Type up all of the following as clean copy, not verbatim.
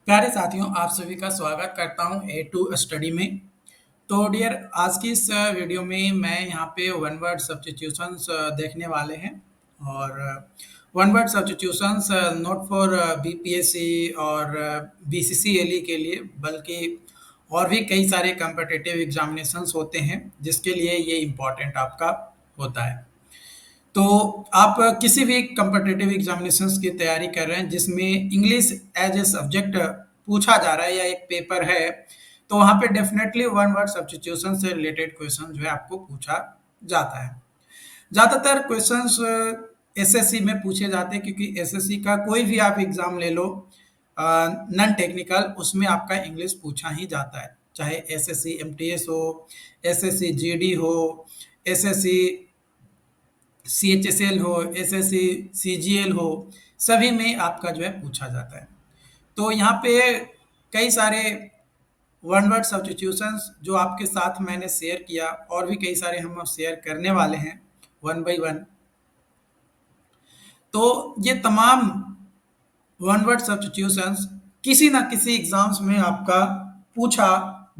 प्यारे साथियों, आप सभी का स्वागत करता हूं ए टू स्टडी में। तो डियर, आज की इस वीडियो में मैं यहाँ पे वन वर्ड सब्स्टिट्यूशंस देखने वाले हैं। और one word substitutions not for BPSC और बीसीसीएलई के लिए, बल्कि और भी कई सारे कम्पिटिटिव एग्जामिनेशंस होते हैं जिसके लिए ये इम्पोर्टेंट आपका होता है। तो आप किसी भी कम्पिटिटिव एग्जामिनेशंस की तैयारी कर रहे हैं जिसमें इंग्लिश एज ए सब्जेक्ट पूछा जा रहा है या एक पेपर है, तो वहाँ पे डेफिनेटली वन वर्ड सब्स्टिट्यूशन से रिलेटेड क्वेश्चन जो है आपको पूछा जाता है। ज़्यादातर क्वेश्चंस एसएससी में पूछे जाते हैं, क्योंकि एसएससी का कोई भी आप एग्ज़ाम ले लो, नॉन टेक्निकल, उसमें आपका इंग्लिश पूछा ही जाता है। चाहे एसएससी एमटीएस हो, एसएससी जीडी हो, एसएससी सीएचएसएल हो, एसएससी सीजीएल हो, सभी में आपका जो है पूछा जाता है। तो यहाँ पे कई सारे वन वर्ड सब्स्टिट्यूशंस जो आपके साथ मैंने शेयर किया, और भी कई सारे हम अब शेयर करने वाले हैं वन बाय वन। तो ये तमाम वन वर्ड सब्स्टिट्यूशंस किसी ना किसी एग्जाम्स में आपका पूछा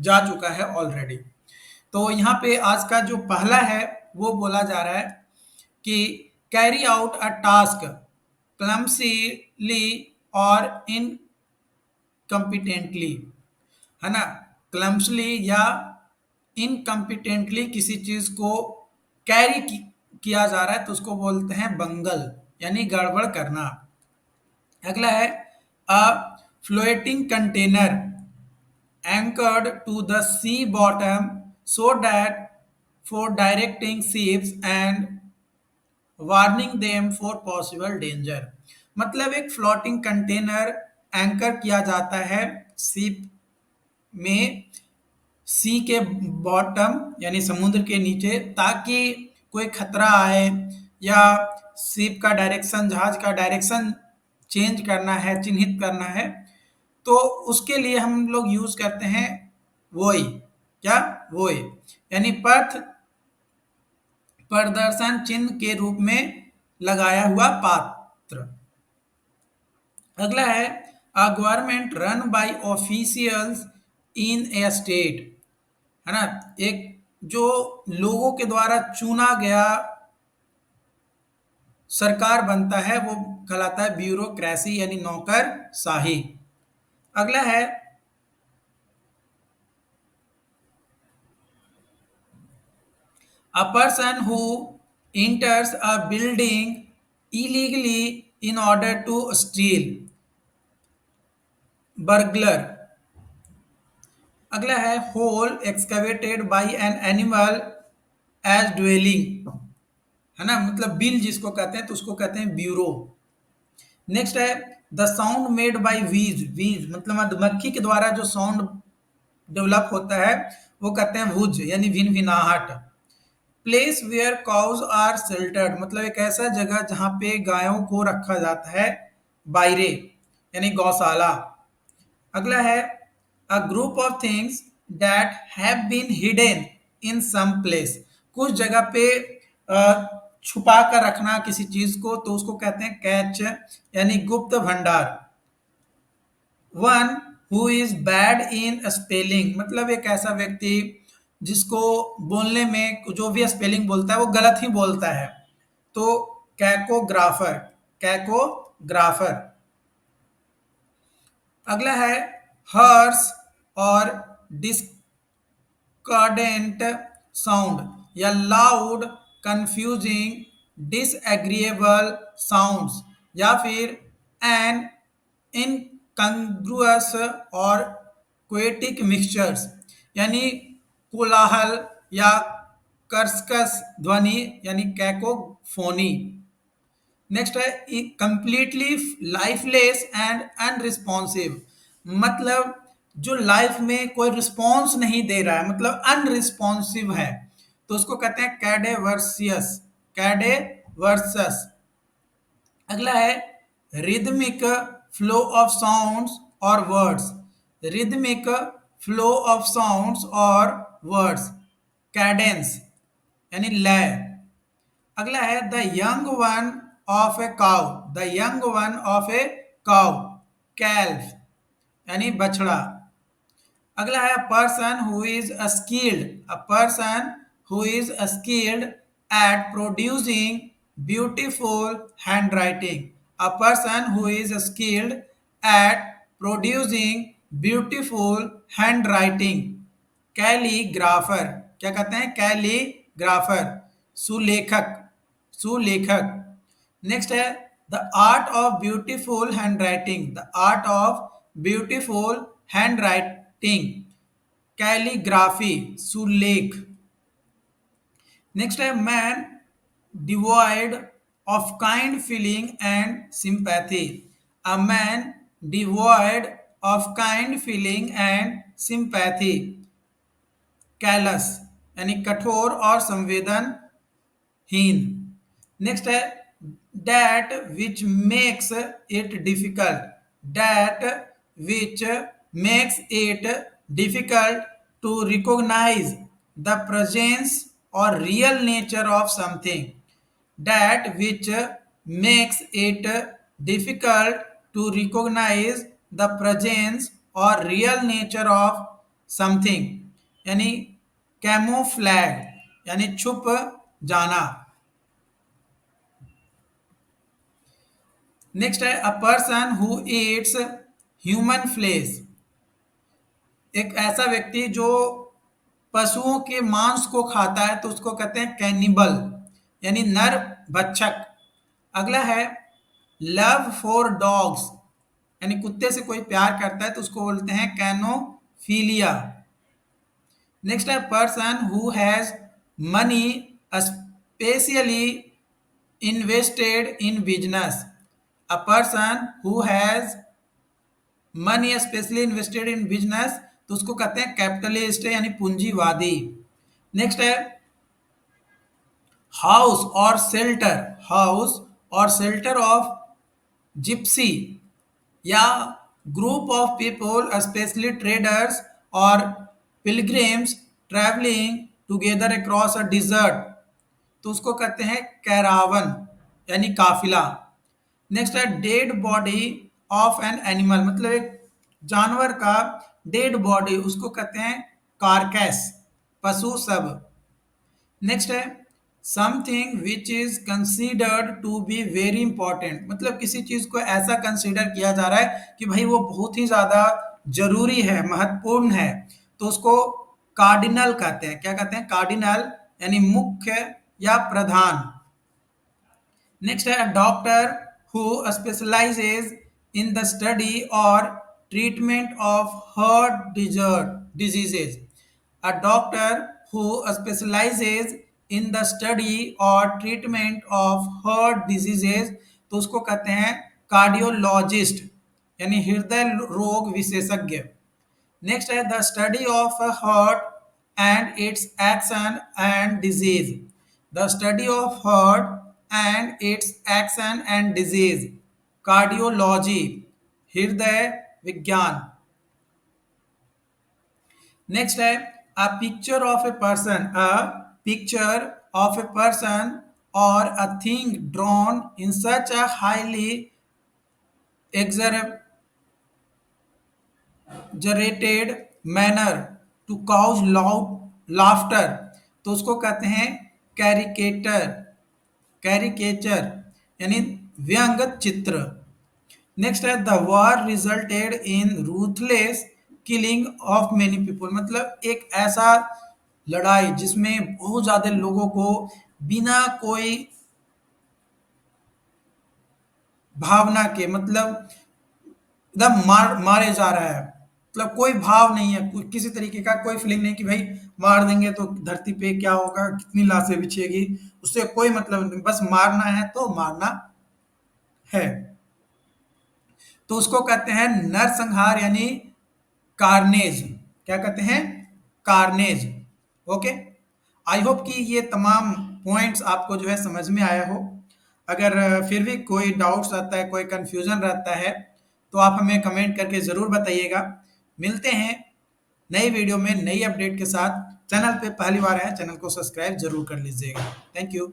जा चुका है ऑलरेडी। तो यहाँ पे आज का जो पहला है वो बोला जा रहा है कि carry out a task clumsily और इनकम्पिटेंटली, है ना। क्लमसली या इनकम्पिटेंटली किसी चीज को किया जा रहा है तो उसको बोलते हैं बंगल, यानी गड़बड़ करना। अगला है अ floating container anchored to the sea bottom so that for directing ships and warning them for possible danger. मतलब एक फ्लोटिंग कंटेनर एंकर किया जाता है शिप में, सी के बॉटम यानी समुद्र के नीचे, ताकि कोई खतरा आए या शिप का डायरेक्शन, जहाज का डायरेक्शन चेंज करना है, चिन्हित करना है, तो उसके लिए हम लोग यूज करते हैं वोई। क्या? वोई, यानी पथ प्रदर्शन चिन्ह के रूप में लगाया हुआ पात्र। अगला है a government run by officials in A state, है ना। एक जो लोगों के द्वारा चुना गया सरकार बनता है वो कहलाता है ब्यूरोक्रेसी, यानी नौकरशाही। अगला है a person who enters a building illegally in order to steal, burglar। अगला है hole excavated by an animal as dwelling, है ना, मतलब बिल जिसको कहते हैं तो उसको कहते हैं ब्यूरो। नेक्स्ट है द साउंड मेड बाय वीज, वीज मतलब मधुमक्खी के द्वारा जो साउंड डेवलप होता है वो कहते हैं वुज, यानी भिनभिनाहट। Place where cows are sheltered, मतलब एक ऐसा जगह जहां पे गायों को रखा जाता है, बायरे, यानी गौशाला। अगला है a group of things that have been hidden in some place, कुछ जगह पे छुपा कर रखना किसी चीज को, तो उसको कहते हैं कैच, यानी गुप्त भंडार। One who is bad in spelling, मतलब एक ऐसा व्यक्ति जिसको बोलने में जो भी स्पेलिंग बोलता है वो गलत ही बोलता है, तो कैकोग्राफर, कैकोग्राफर। अगला है हर्स और डिस्कॉर्डेंट साउंड या लाउड कंफ्यूजिंग डिसएग्रीएबल साउंड्स, या फिर एन इनकंग्रुअस और क्वेटिक मिक्सचर्स, यानी कोलाहल या कर्कश ध्वनि, यानी कैकोफोनी। नेक्स्ट है कंप्लीटली लाइफलेस एंड अनरिस्पॉन्सिव, मतलब जो लाइफ में कोई रिस्पॉन्स नहीं दे रहा है, मतलब अनरिस्पॉन्सिव है, तो उसको कहते हैं कैडेवर्सियस, कैडेवर्सस। अगला है रिदमिक फ्लो ऑफ साउंड्स और words, rhythmic flow of sounds और वर्ड्स, कैडेंस, यानी लय। अगला है the young one of a cow, the young one of a cow, calf. यानी बछड़ा। अगला है person who is a person who is skilled at producing beautiful handwriting. A person who is skilled at producing beautiful handwriting. Calligrapher, क्या कहते हैं? Calligrapher, सुलेखक, सुलेखक। Next है the art of beautiful handwriting. The art of beautiful handwriting, calligraphy, सुलेख। Next है man devoid of kind feeling and sympathy. A man devoid of kind feeling and sympathy, callous, यानी कठोर और संवेदनहीन। नेक्स्ट है that which makes it difficult, that which makes it difficult to recognize the presence or real nature of something, that which makes it difficult to recognize the presence or real nature of something, यानी camouflage, यानी छुप जाना। Next is a person who eats human flesh. एक ऐसा व्यक्ति जो पशुओं के मांस को खाता है तो उसको कहते हैं कैनिबल, यानी नर भक्षक। अगला है लव फॉर डॉग्स, यानी कुत्ते से कोई प्यार करता है तो उसको बोलते हैं कैनोफिलिया। नेक्स्ट है person who has money specially invested in business. A person who has money especially invested in business तो उसको कहते हैं कैपिटलिस्ट, यानी पूंजीवादी। नेक्स्ट है हाउस और शेल्टर, हाउस और शेल्टर ऑफ जिप्सी या group of people especially traders और pilgrims travelling together across a desert तो उसको कहते हैं कैरावन, यानी काफिला। नेक्स्ट है dead body of an animal, मतलब एक जानवर का डेड बॉडी उसको कहते हैं कारकैस, पशु सब। नेक्स्ट है something which is considered to be very important, मतलब किसी चीज को ऐसा कंसीडर किया जा रहा है कि भाई वो बहुत ही ज्यादा जरूरी है, महत्वपूर्ण है, तो उसको कार्डिनल कहते हैं। क्या कहते हैं? कार्डिनल, यानी मुख्य या प्रधान। नेक्स्ट है doctor who specializes in the study और treatment of heart diseases. A doctor who specializes in the study और ट्रीटमेंट ऑफ हार्ट डिजीजेज तो उसको कहते हैं कार्डियोलॉजिस्ट, यानी हृदय रोग विशेषज्ञ। नेक्स्ट है the study of heart and its action and disease. The study of heart and its action and disease, cardiology, हृदय विज्ञान। नेक्स्ट है a picture of a person, a picture of a person or a thing drawn in such a highly exaggerated manner to cause loud laughter तो उसको कहते हैं कैरिकेटर, caricature, यानी व्यंग चित्र। नेक्स्ट है the war resulted in ruthless killing of many people, मतलब एक ऐसा लड़ाई जिसमें बहुत ज्यादा लोगों को बिना कोई भावना के, मतलब एकदम मारे जा रहा है, मतलब कोई भाव नहीं है, किसी तरीके का कोई फीलिंग नहीं कि भाई मार देंगे तो धरती पे क्या होगा, कितनी लाशें बिछेगी, उससे कोई मतलब नहीं, बस मारना है तो मारना है। तो उसको कहते हैं नरसंहार, यानी कार्नेज। क्या कहते हैं? कार्नेज। ओके, आई होप कि ये तमाम पॉइंट्स आपको जो है समझ में आया हो। अगर फिर भी कोई डाउट्स आता है, कोई कंफ्यूजन रहता है तो आप हमें कमेंट करके ज़रूर बताइएगा। मिलते हैं नई वीडियो में नई अपडेट के साथ। चैनल पे पहली बार है, चैनल को सब्सक्राइब जरूर कर लीजिएगा। Thank you.